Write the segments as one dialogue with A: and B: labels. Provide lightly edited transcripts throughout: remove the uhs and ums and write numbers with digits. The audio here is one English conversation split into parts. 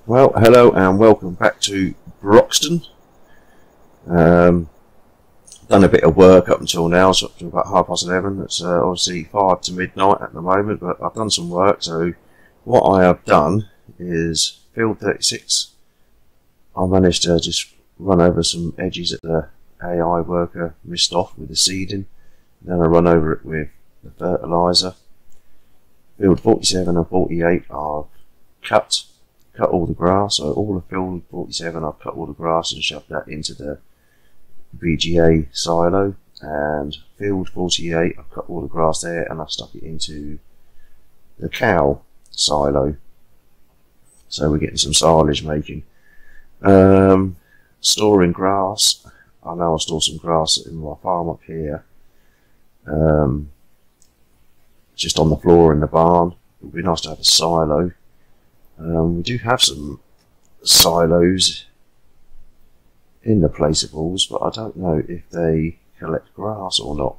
A: Well, hello and welcome back to Broxton. Done a bit of work up until now, so up to about 11:30. It's obviously 5 to midnight at the moment, but I've done some work. So what I have done is field 36. I managed to just run over some edges that the AI worker missed off with the seeding. Then I run over it with the fertiliser. Field 47 and 48 I've cut all the grass, so all of field 47 I've cut all the grass and shoved that into the VGA silo, and field 48 I've cut all the grass there and I've stuck it into the cow silo, so we're getting some silage making. Storing grass, I know I'll store some grass in my farm up here, just on the floor in the barn. It would be nice to have a silo. We do have some silos in the placeables, but I don't know if they collect grass or not.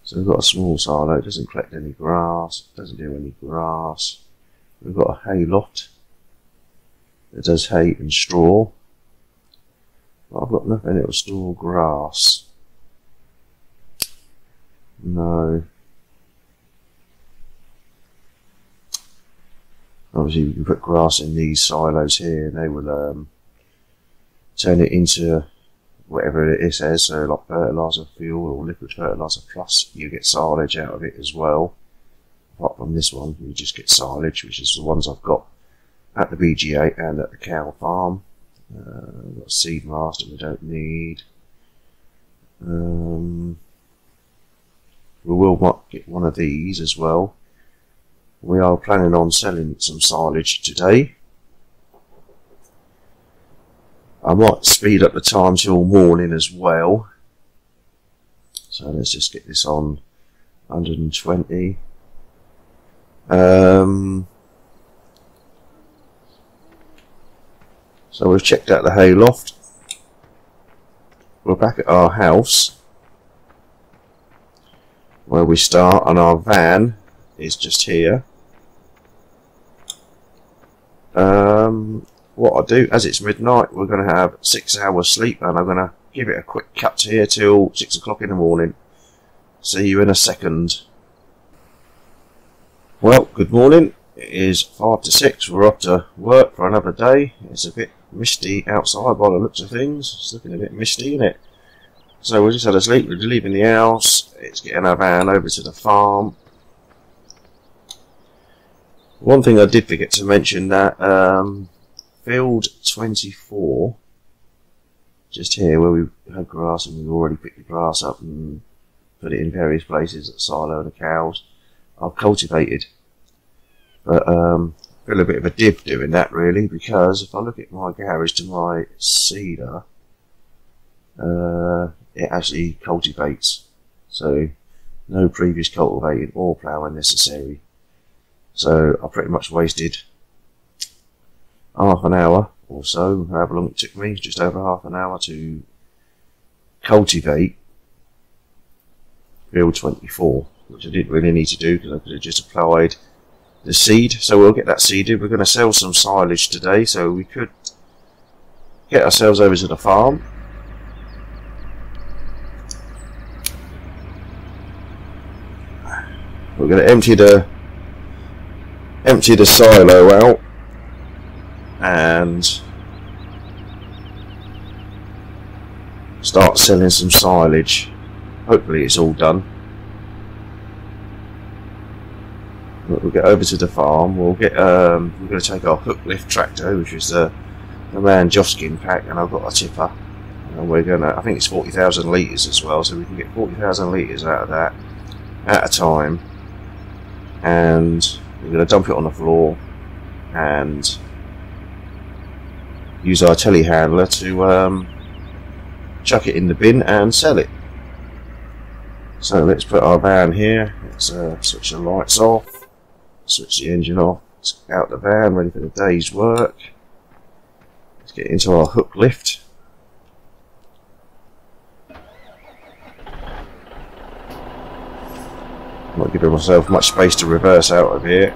A: So we've got a small silo, it doesn't collect any grass, doesn't do any grass. We've got a hay loft that does hay and straw, but I've got nothing that will store grass. No. Obviously we can put grass in these silos here and they will turn it into whatever it says, so like fertiliser fuel or liquid fertiliser plus, you get silage out of it as well. Apart from this one, you just get silage, which is the ones I've got at the BGA and at the cow farm. We've got a seed master we don't need. We will get one of these as well. We are planning on selling some silage today. I might speed up the time till morning as well. So let's just get this on 120. So we've checked out the hay loft. We're back at our house where we start, and our van is just here. What I do, as it's midnight, we're going to have 6 hours sleep, and I'm going to give it a quick cut here till 6 o'clock in the morning. See you in a second. Well, good morning. It is 5 to 6. We're off to work for another day. It's a bit misty outside by the looks of things. It's looking a bit misty, isn't it? So we just had a sleep. We're leaving the house. It's getting our van over to the farm. One thing I did forget to mention, that field 24, just here where we had grass and we've already picked the grass up and put it in various places at the silo and the cows, I've cultivated. But I feel a bit of a div doing that really, because if I look at my garage to my seeder, it actually cultivates. So no previous cultivating or ploughing necessary. So I pretty much wasted half an hour or so, however long it took me, just over half an hour to cultivate field 24, which I didn't really need to do because I could have just applied the seed. So we'll get that seeded. We're going to sell some silage today, so we could get ourselves over to the farm. We're going to empty the silo out and start selling some silage. Hopefully it's all done. We'll get over to the farm. We'll get we're going to take our hook lift tractor, which is the man Joskin pack, and I've got a tipper, and we're going to, I think it's 40,000 litres as well, so we can get 40,000 litres out of that at a time, and we're going to dump it on the floor and use our telehandler to chuck it in the bin and sell it. So let's put our van here. Let's switch the lights off, switch the engine off, let's get out the van, ready for the day's work. Let's get into our hook lift. Not giving myself much space to reverse out of here.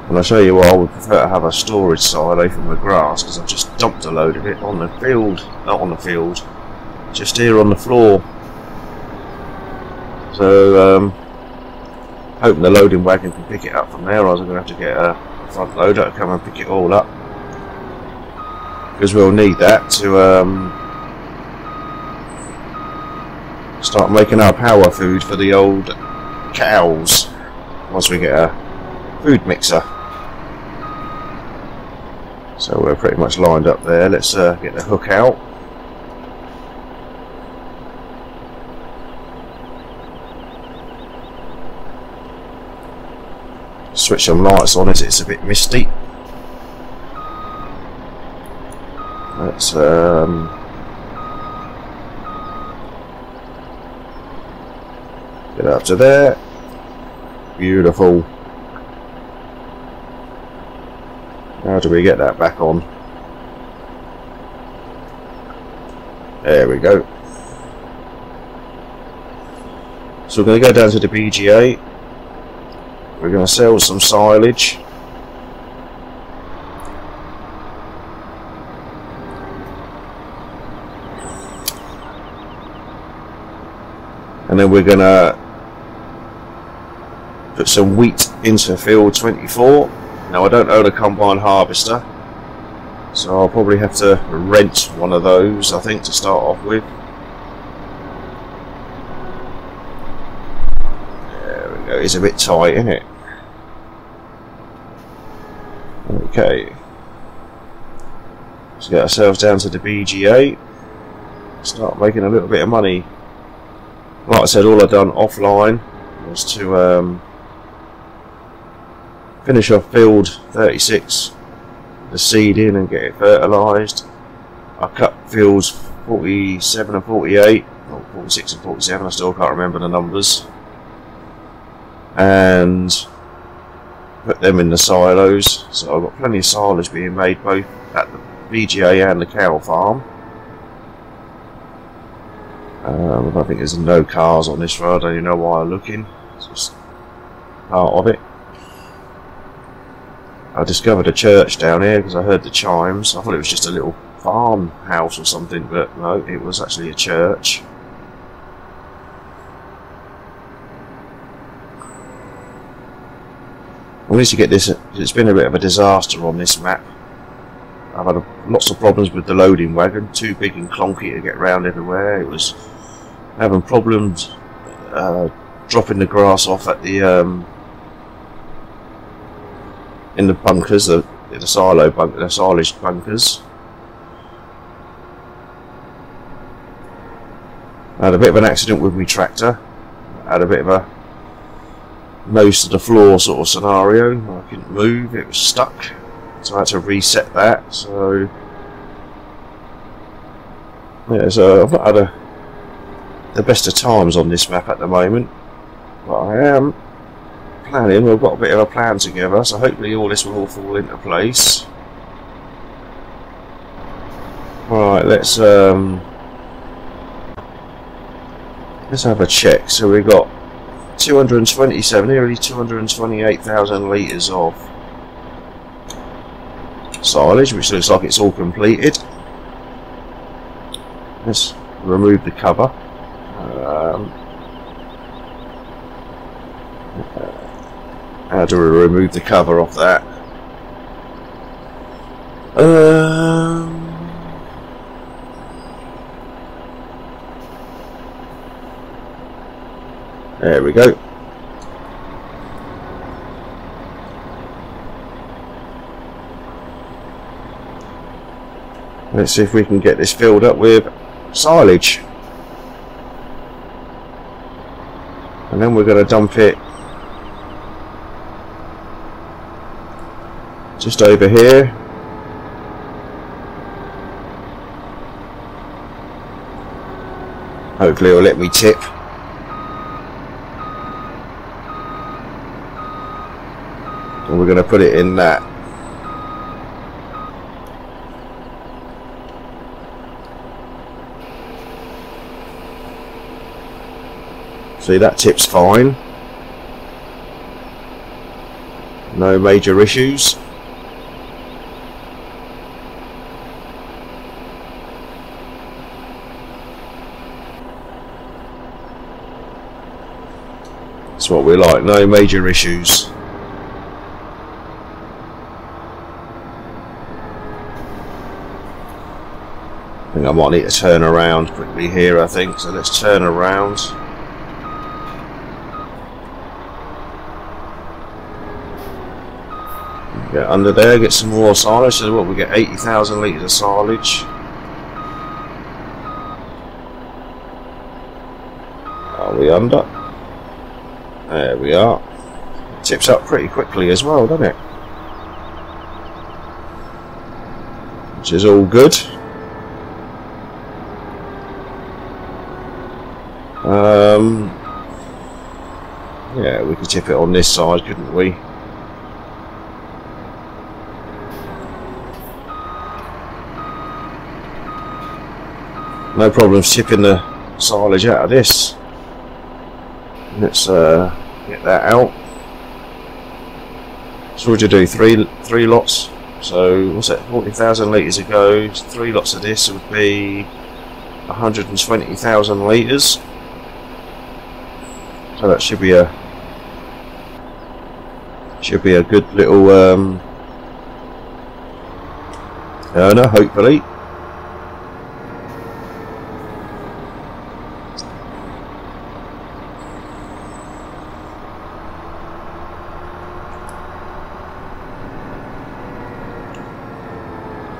A: And I'll show you why I would prefer to have a storage silo for my grass, because I've just dumped a load of it on the field, not on the field, just here on the floor. So hoping the loading wagon can pick it up from there, or I'm going to have to get a front loader to come and pick it all up, because we'll need that to start making our power food for the old cows once we get a food mixer. So we're pretty much lined up there. Let's get the hook out. Switch some lights on as it's a bit misty. Let's get up to there. Beautiful. How do we get that back on? There we go. So we're going to go down to the BGA. We're going to sell some silage. And then we're going to put some wheat into field 24. Now I don't own a combine harvester, so I'll probably have to rent one of those, I think, to start off with. There we go. It's a bit tight, isn't it? Okay. Let's get ourselves down to the BGA. Start making a little bit of money. Like I said, all I've done offline was to finish off field 36, the seed in and get it fertilised. I cut fields 47 and 48, or 46 and 47, I still can't remember the numbers, and put them in the silos. So I've got plenty of silage being made both at the BGA and the cow farm. I don't think there's no cars on this road. I don't even know why I'm looking. It's just part of it. I discovered a church down here because I heard the chimes. I thought it was just a little farmhouse or something, but no, it was actually a church. I need to get this. It's been a bit of a disaster on this map. I've had lots of problems with the loading wagon, too big and clunky to get around everywhere. It was having problems dropping the grass off at the in the bunkers, the silage bunkers. I had a bit of an accident with my tractor. I had a bit of a nose to the floor sort of scenario. I couldn't move, it was stuck, so I had to reset that. So yeah, so I've not had the best of times on this map at the moment, but I am planning. We've got a bit of a plan together, so hopefully all this will all fall into place. Right, let's have a check. So we've got 227, nearly 228,000 litres of silage, which looks like it's all completed. Let's remove the cover. How do we remove the cover off that? There we go. Let's see if we can get this filled up with silage. And then we're going to dump it just over here. Hopefully it'll let me tip. And we're going to put it in that. See, that tip's fine. No major issues. That's what we like, no major issues. I think I might need to turn around quickly here, I think, so let's turn around. Get under there, get some more silage. So what, we get 80,000 litres of silage. Are we under? There we are. It tips up pretty quickly as well, doesn't it? Which is all good. Yeah, we could tip it on this side, couldn't we? No problems tipping the silage out of this. Let's get that out. So what would you do? Three lots. So what's that? 40,000 litres a go. 3 lots of this would be 120,000 litres. So that should be a good little earner, hopefully.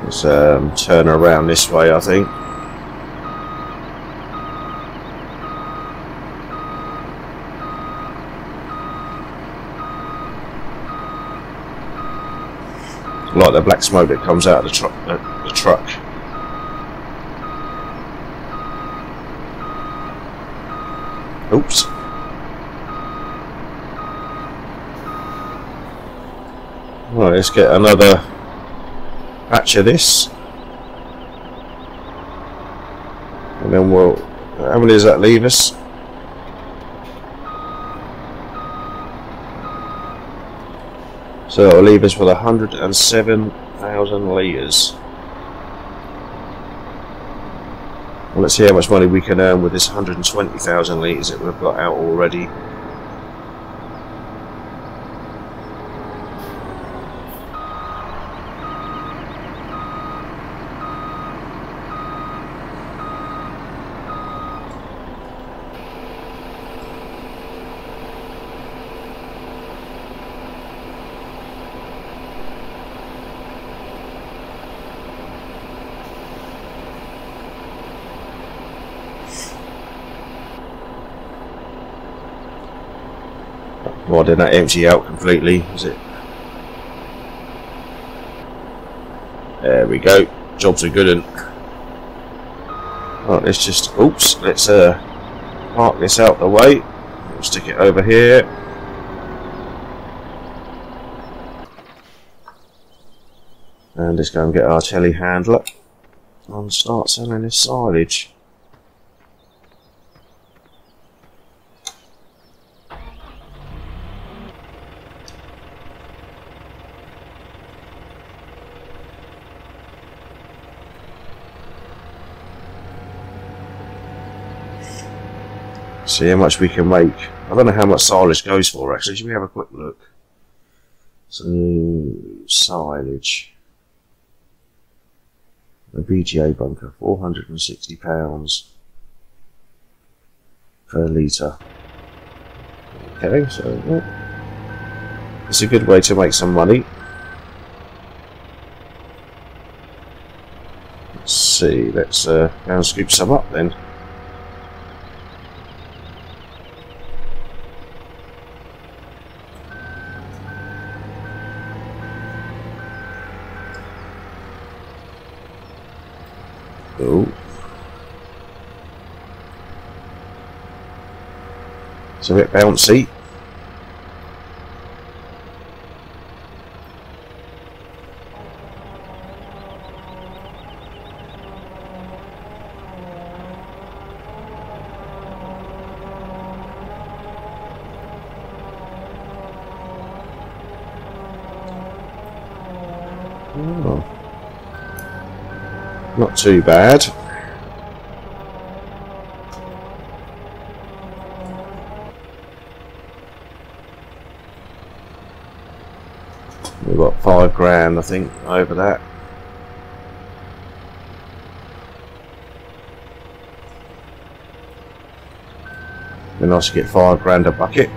A: Let's turn around this way, I think. Like the black smoke that comes out of the truck. Oops. Right, let's get another batch of this, and then we'll. How many does that leave us? So it'll leave us with 107,000 litres. Well, let's see how much money we can earn with this 120,000 litres that we've got out already. Why didn't that empty out completely? Is it? There we go. Jobs are good. And right, let's just. Oops. Let's park this out the way. We'll stick it over here. And let's go and get our telehandler and start selling this silage. See how much we can make. I don't know how much silage goes for actually. Should we have a quick look? So silage. A BGA bunker, £460 per litre. Okay, so yeah. It's a good way to make some money. Let's see. Let's go and scoop some up then. Oh. It's a bit bouncy. Oh, not too bad. We've got £5 I think over that. Be nice to get £5 a bucket.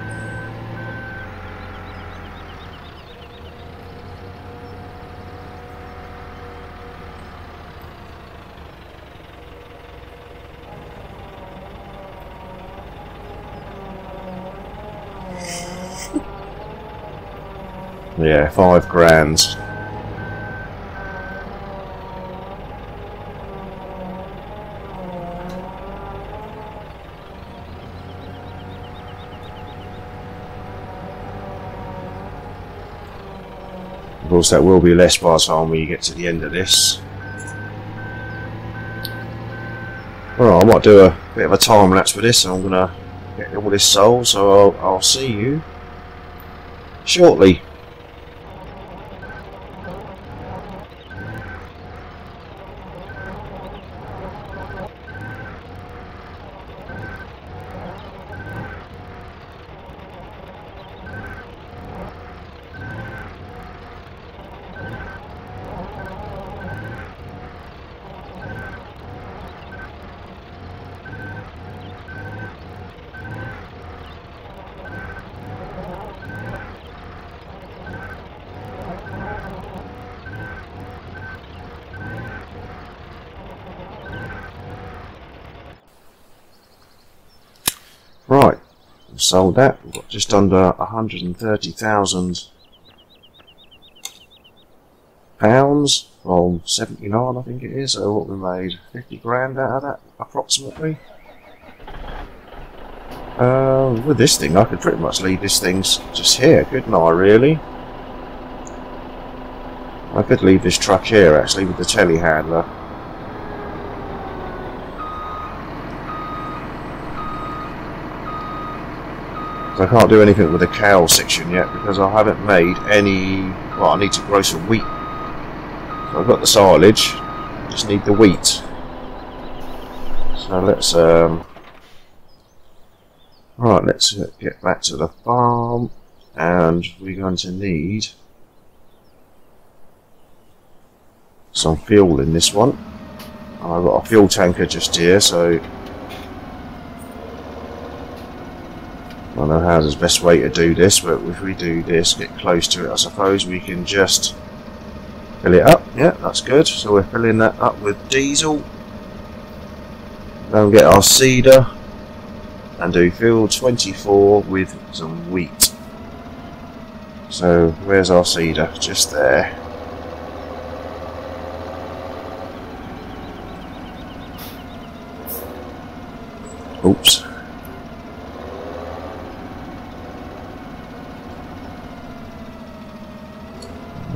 A: Yeah, £5. Of course, that will be less by the time we get to the end of this. Well, I might do a bit of a time lapse with this, and I'm gonna get all this sold. So I'll see you shortly. Right, we've sold that. We've got just under £130,000 from 79, I think it is. So what we made, £50 out of that, approximately. With this thing, I could pretty much leave this thing just here, couldn't I? Really? I could leave this truck here actually with the telehandler. I can't do anything with the cow section yet because I haven't made any. Well, I need to grow some wheat. So I've got the silage, just need the wheat. So let's right, let's get back to the farm, and we're going to need some fuel in this one. I've got a fuel tanker just here, so I don't know how the best way to do this, but if we do this, get close to it, I suppose we can just fill it up. Yeah, that's good. So we're filling that up with diesel. Then get our seeder and do field 24 with some wheat. So where's our seeder? Just there. Oops.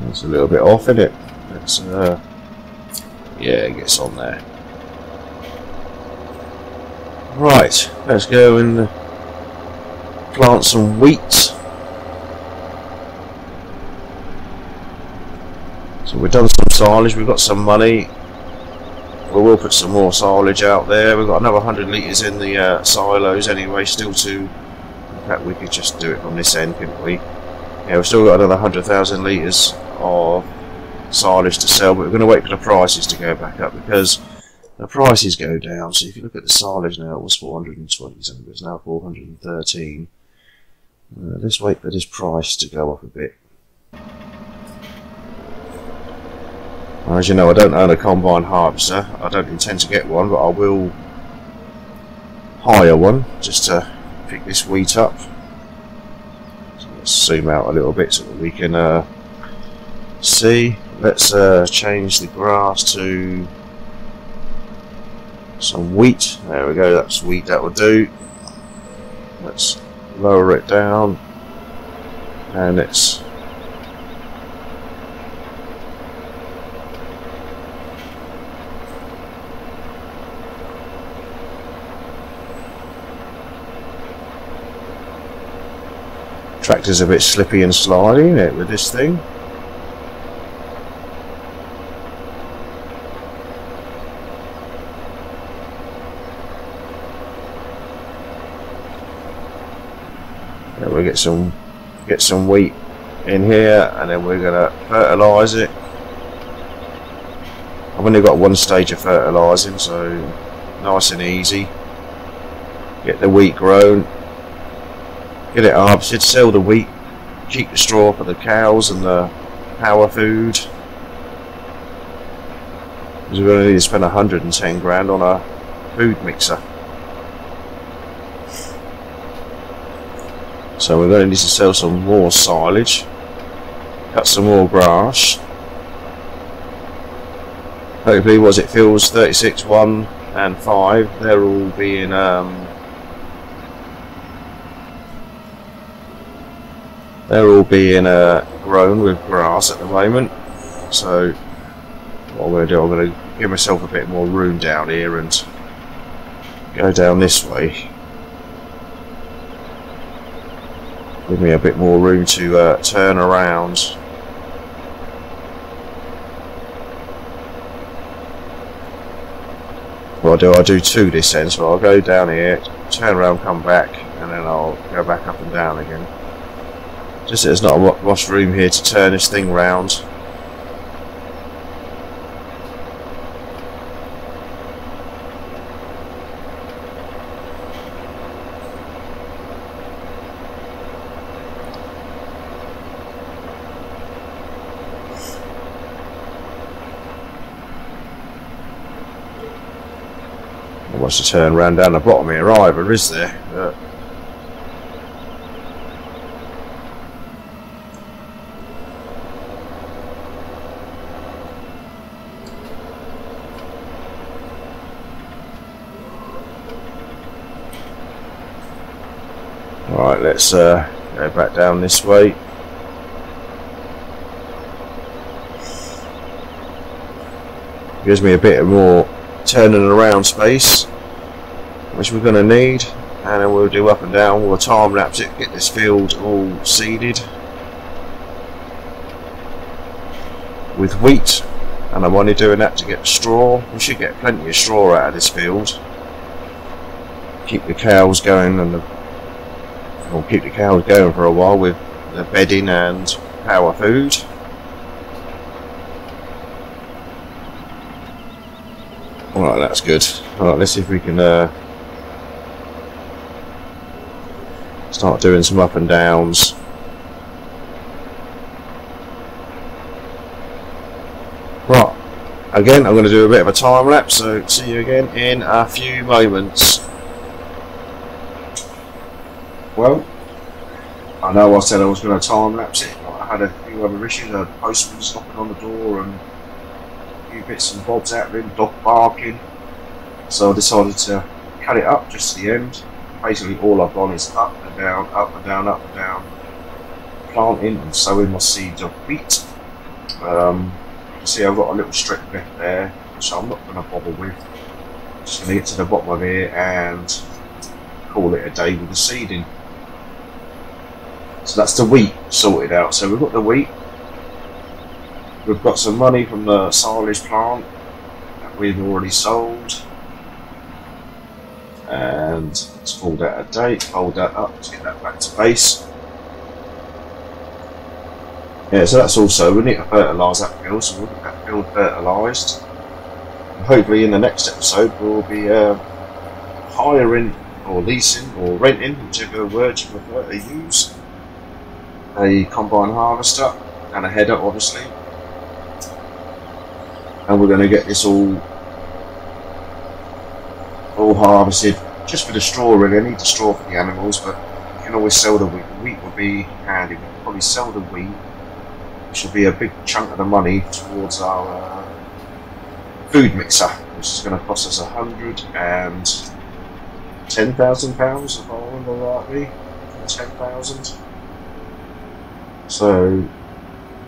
A: It's a little bit off, isn't it? Let's, yeah, it gets on there. Right, let's go and plant some wheat. So we've done some silage, we've got some money. We will put some more silage out there. We've got another 100 litres in the silos anyway, still to. In fact, we could just do it from this end, couldn't we? Yeah, we've still got another 100,000 litres of silage to sell, but we're going to wait for the prices to go back up because the prices go down. So if you look at the silage now, it was 420 something, it's now 413. Let's wait for this price to go up a bit. As you know, I don't own a combine harvester. I don't intend to get one, but I will hire one just to pick this wheat up. So let's zoom out a little bit so that we can see. Let's change the grass to some wheat. There we go, that's wheat, that will do. Let's lower it down, and let's tractor's a bit slippy and slidey, isn't it, with this thing? get some wheat in here, and then we're gonna fertilise it. I've only got one stage of fertilising, so nice and easy. Get the wheat grown, get it harvested, sell the wheat, keep the straw for the cows and the power food. Because we're going to need to spend 110 grand on a food mixer. So we're going to need to sell some more silage, cut some more grass. Hopefully, was it fields 36, 1 and 5, they're all being grown with grass at the moment. So what I'm going to do, I'm going to give myself a bit more room down here and go down this way. Give me a bit more room to turn around. What I'll do two this end, so I'll go down here, turn around, come back, and then I'll go back up and down again. Just there's not much room here to turn this thing round. Not much to turn round down the bottom here either, is there? Right, let's go back down this way. Gives me a bit more turning around space, which we're going to need, and then we'll do up and down. We'll time lapse it, get this field all seeded with wheat, and I'm only doing that to get straw. We should get plenty of straw out of this field. Keep the cows going, and we'll keep the cows going for a while with the bedding and power food. Alright, that's good. Alright, let's see if we can start doing some up and downs. Right, again, I'm going to do a bit of a time lapse, so see you again in a few moments. Well, I know I said I was going to time lapse it, but I had a few other issues. I had postman's knocking on the door and a few bits and bobs happening, dog barking. So I decided to cut it up just to the end. Basically all I've done is up and down, up and down, up and down, planting and sowing my seeds of wheat. You see I've got a little strip left there, which I'm not going to bother with. I'm just going to get to the bottom of here and call it a day with the seeding. So that's the wheat sorted out. So we've got the wheat, we've got some money from the silage plant that we've already sold, and let's fold that a date, fold that up, let's get that back to base. Yeah, so that's also, we need to fertilise that field, so we'll get that field fertilised. Hopefully in the next episode we'll be hiring or leasing or renting, whichever word you prefer to use, a combine harvester and a header obviously, and we're going to get this all harvested just for the straw really. I need the straw for the animals, but you can always sell the wheat. The wheat will be handy. We can probably sell the wheat, which will be a big chunk of the money towards our food mixer, which is going to cost us £110,000 if I remember rightly, 10,000. So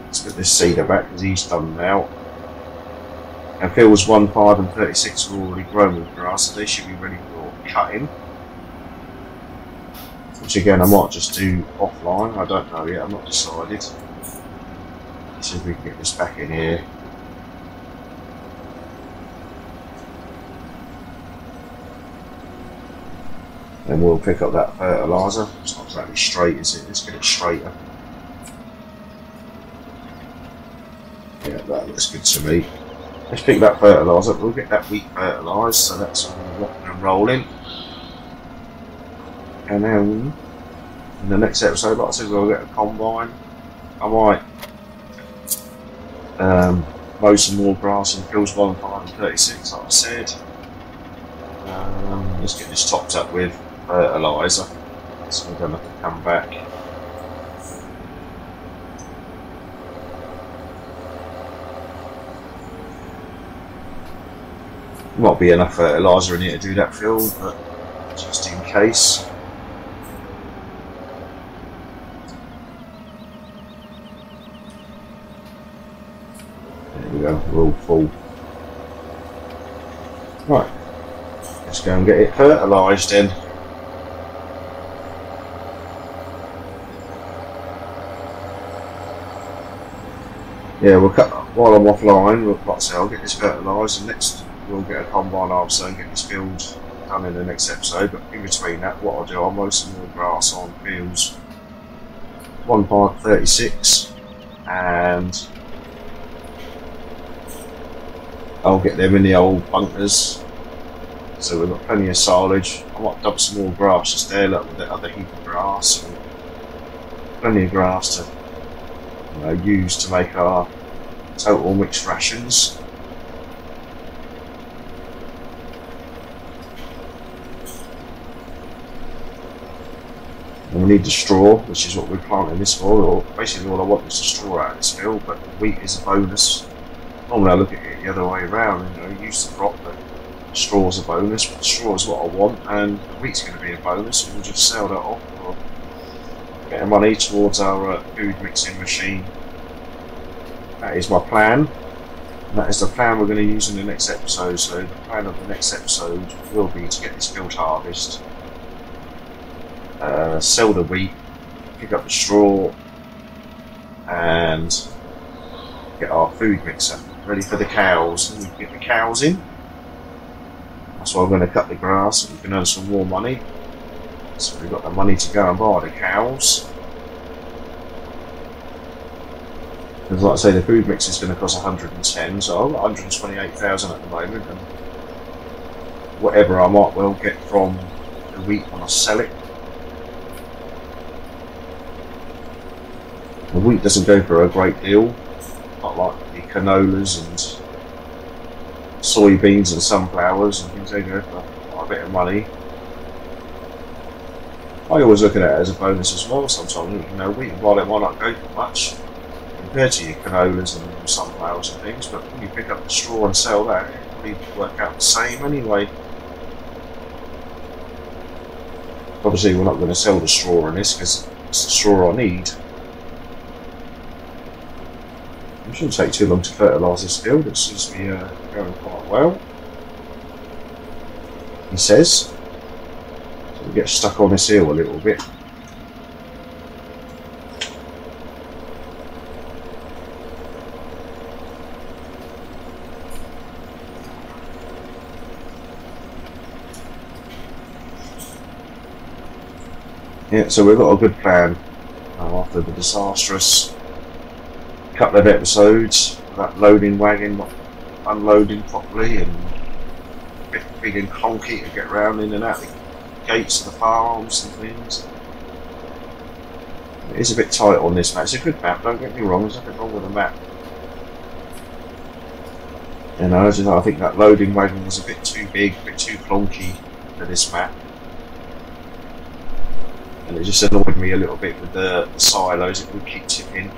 A: let's get this seeder back because he's done now. And fields 1, 5 and 36 are already grown with grass, so they should be ready for cutting. Which again I might just do offline, I don't know yet, I'm not decided. Let's see if we can get this back in here. Then we'll pick up that fertiliser. It's not exactly straight, is it? Let's get it straighter. Yeah, that looks good to me. Let's pick that fertiliser. We'll get that wheat fertilised, so that's all rocking and rolling. And then in the next episode, like I said, we'll get a combine. I might mow some more grass in fields 136, like I said. Let's get this topped up with fertiliser, so we don't have to come back. Might be enough fertiliser in here to do that field, but just in case. There we go, we're all full. Right, let's go and get it fertilised then. Yeah, we'll cut while I'm offline. We'll, like I say, I'll get this fertilised, and next we'll get a combine harvester and get this field done in the next episode. But in between that, what I'll do, I'll mow some more grass on fields 136, and I'll get them in the old bunkers. So we've got plenty of silage. I might dump some more grass just there, look, with that other heap of grass. And plenty of grass to use to make our total mixed rations. And we need the straw, which is what we're planting this for, or basically all I want is the straw out of this field, but the wheat is a bonus. Normally I look at it the other way around, use the crop, but the straw is a bonus, but the straw is what I want, and the wheat's going to be a bonus, and we'll just sell that off for getting money towards our food mixing machine. That is my plan, and that is the plan we're going to use in the next episode. So the plan of the next episode will be to get this field harvest, sell the wheat, pick up the straw, and get our food mixer ready for the cows, and we can get the cows in. That's why I'm going to cut the grass, so we can earn some more money. So we've got the money to go and buy the cows. Because like I say, the food mix is going to cost 110, so I've got 128,000 at the moment, and whatever I might well get from the wheat when I sell it. The wheat doesn't go for a great deal, not like the canolas and soybeans and sunflowers and things. They go for quite a bit of money. I always look at it as a bonus as well. Sometimes, wheat and barley might not go for much compared to your canolas and sunflowers and things, but when you pick up the straw and sell that, it probably work out the same anyway. Obviously we're not going to sell the straw in this because it's the straw I need. It shouldn't take too long to fertilise this field. It seems to be going quite well, he says. So we get stuck on this hill a little bit. Yeah, so we've got a good plan after the disastrous couple of episodes, that loading wagon not unloading properly and a bit big and clunky to get round in and out the gates of the farms and things. It is a bit tight on this map. It's a good map, don't get me wrong, there's nothing wrong with the map. I think that loading wagon was a bit too big, a bit too clunky for this map. And it just annoyed me a little bit with the silos. It would keep tipping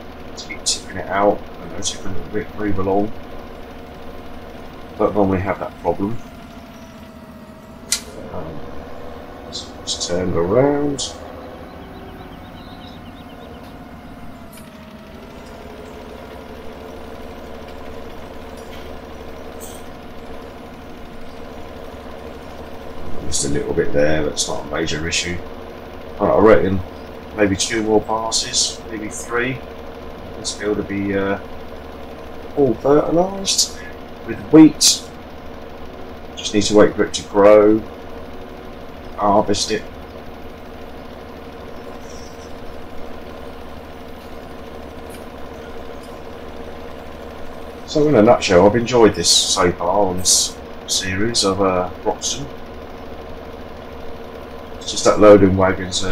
A: it out, and so it couldn't move along. Don't normally have that problem. So just turned around. Just a little bit there, but it's not a major issue. I reckon maybe 2 more passes, maybe 3. This field will be all fertilised with wheat. Just need to wait for it to grow, harvest it, So in a nutshell, I've enjoyed this so far on this series of Broxton. It's just that loading wagons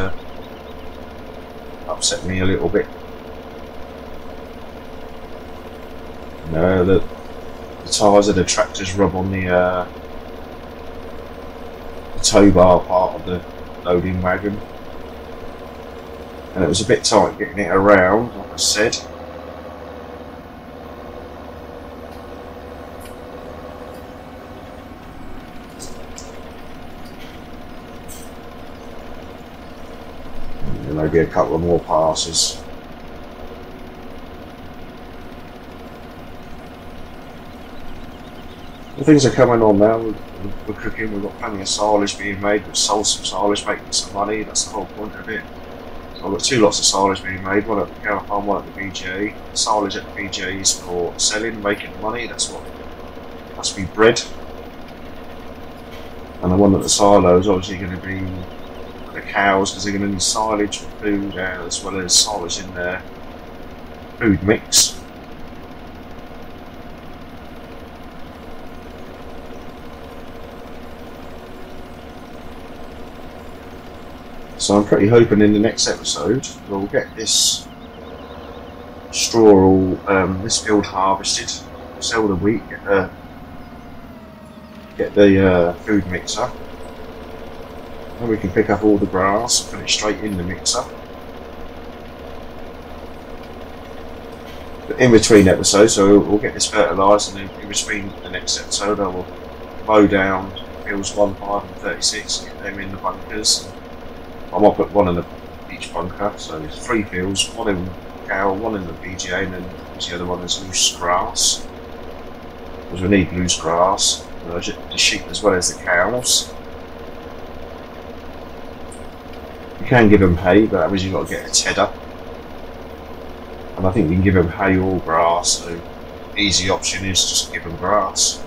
A: upset me a little bit. You know, the tyres of the tractors rub on the tow bar part of the loading wagon, and it was a bit tight getting it around, like I said. And maybe a couple of more passes. The things are coming on now. We're cooking. We've got plenty of silage being made. We've sold some silage, making some money. That's the whole point of it. So I've got two lots of silage being made. One at the cow farm, one at the BGA. The silage at the BGA is for selling, making money. That's what has to be bred. And the one at the silo is obviously going to be for the cows, because they're going to need silage for food as well as silage in their food mix. So I'm pretty hoping in the next episode we'll get this straw all, this field harvested, sell the wheat, get the food mixer, and we can pick up all the grass and put it straight in the mixer. But in between episodes, so we'll get this fertilised, and in between the next episode I will mow down fields 1, 5 and 36, get them in the bunkers. I might put one in each bunker, so there's 3 fields, one in cow, one in the BGA, and then the other one is loose grass, because we need loose grass, the sheep as well as the cows. You can give them hay, but that means you've got to get a tedder, and I think you can give them hay or grass, so the easy option is just give them grass.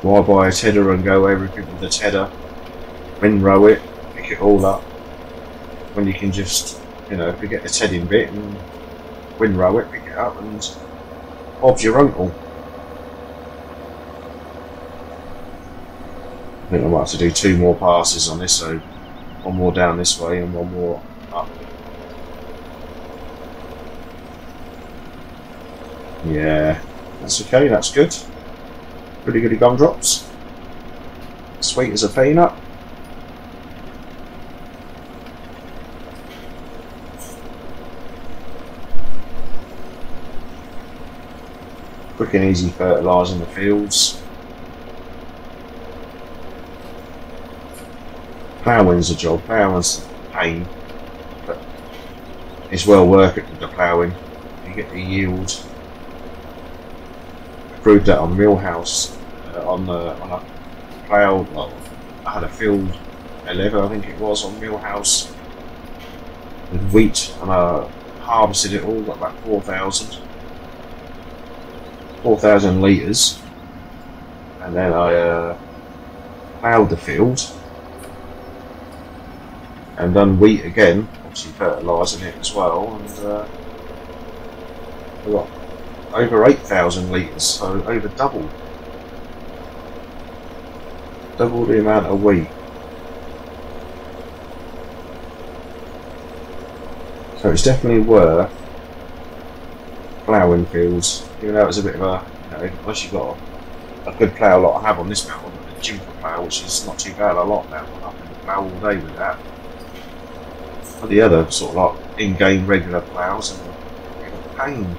A: Why buy a tedder and go everything with the tedder, windrow it, pick it all up, when you can just, you know, forget the tedding bit and windrow it, pick it up, and Bob's your uncle. I think I might have to do 2 more passes on this, so one more down this way and one more up. Yeah, that's okay, that's good. Pretty good gumdrops. Sweet as a peanut. Quick and easy fertilising the fields. Ploughing's a job. Ploughing's a pain, but it's well worth it with the ploughing. You get the yield. Proved that on Millhouse on a plough. Well, I had a field 11, I think it was, on Millhouse with wheat, and I harvested it all. Got about 4,000 litres, and then I ploughed the field and done wheat again, obviously fertilising it as well, and I got over 8,000 litres, so over double the amount of wheat. So it's definitely worth ploughing fields, even though it's a bit of a, you know, unless you've got a good plough like I have on this mountain, a jumper plough, which is not too bad. I like that one. I can plough all day with that. But the other sort of like in-game regular ploughs are a pain.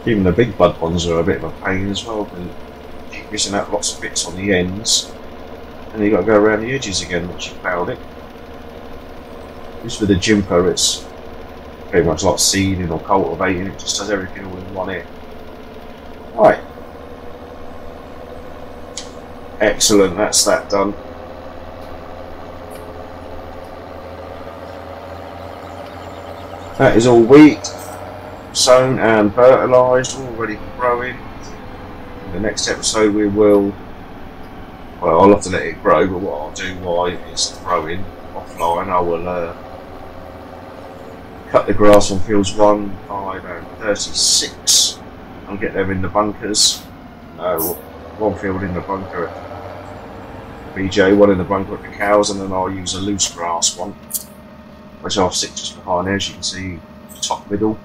A: Even the big bud ones are a bit of a pain as well, because you keep missing out lots of bits on the ends, and you've got to go around the edges again once you've ploughed it. Just with the jumper, it's pretty much like seeding or cultivating, it just does everything all in one hit. Right. Excellent, that's that done. That is all wheat, sown and fertilised, all ready for growing. In the next episode we will well, I'll have to let it grow, but what I'll do while it's growing offline, I will cut the grass on fields 1, 5 and 36 and get them in the bunkers. One field in the bunker at BJ, one in the bunker at the cows, and then I'll use a loose grass one, which I'll stick just behind there. As you can see, top middle,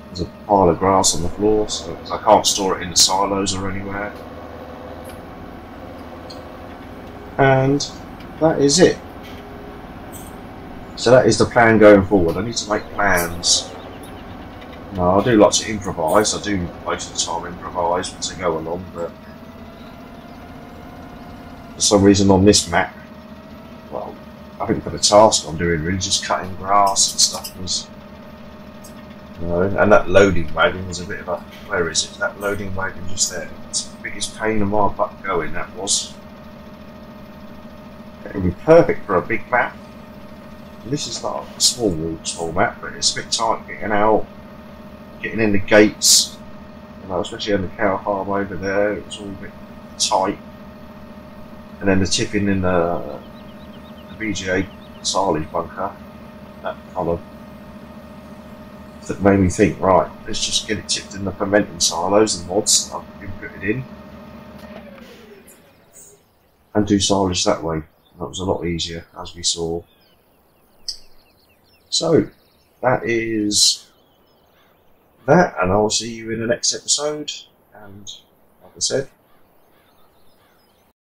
A: there's a pile of grass on the floor, so I can't store it in the silos or anywhere. And that is it. So that is the plan going forward. I need to make plans. Now, I do like to improvise. I do most of the time improvise as I go along, but for some reason on this map, well, I think for the task I'm doing, really just cutting grass and stuff was, you know, and that loading wagon was a bit of a, where is it? That loading wagon just there. It's the biggest pain in my butt going, that was. It would be perfect for a big map. And this is not a small map, but it's a bit tight getting out, getting in the gates, you know, especially on the cow farm over there. It was all a bit tight. And then the tipping in the BGA silage bunker, that kind of that made me think, right, let's just get it tipped in the fermenting silos and mods that I've been putting in, and do silage that way. That was a lot easier, as we saw. So that is that, and I'll see you in the next episode. And like I said,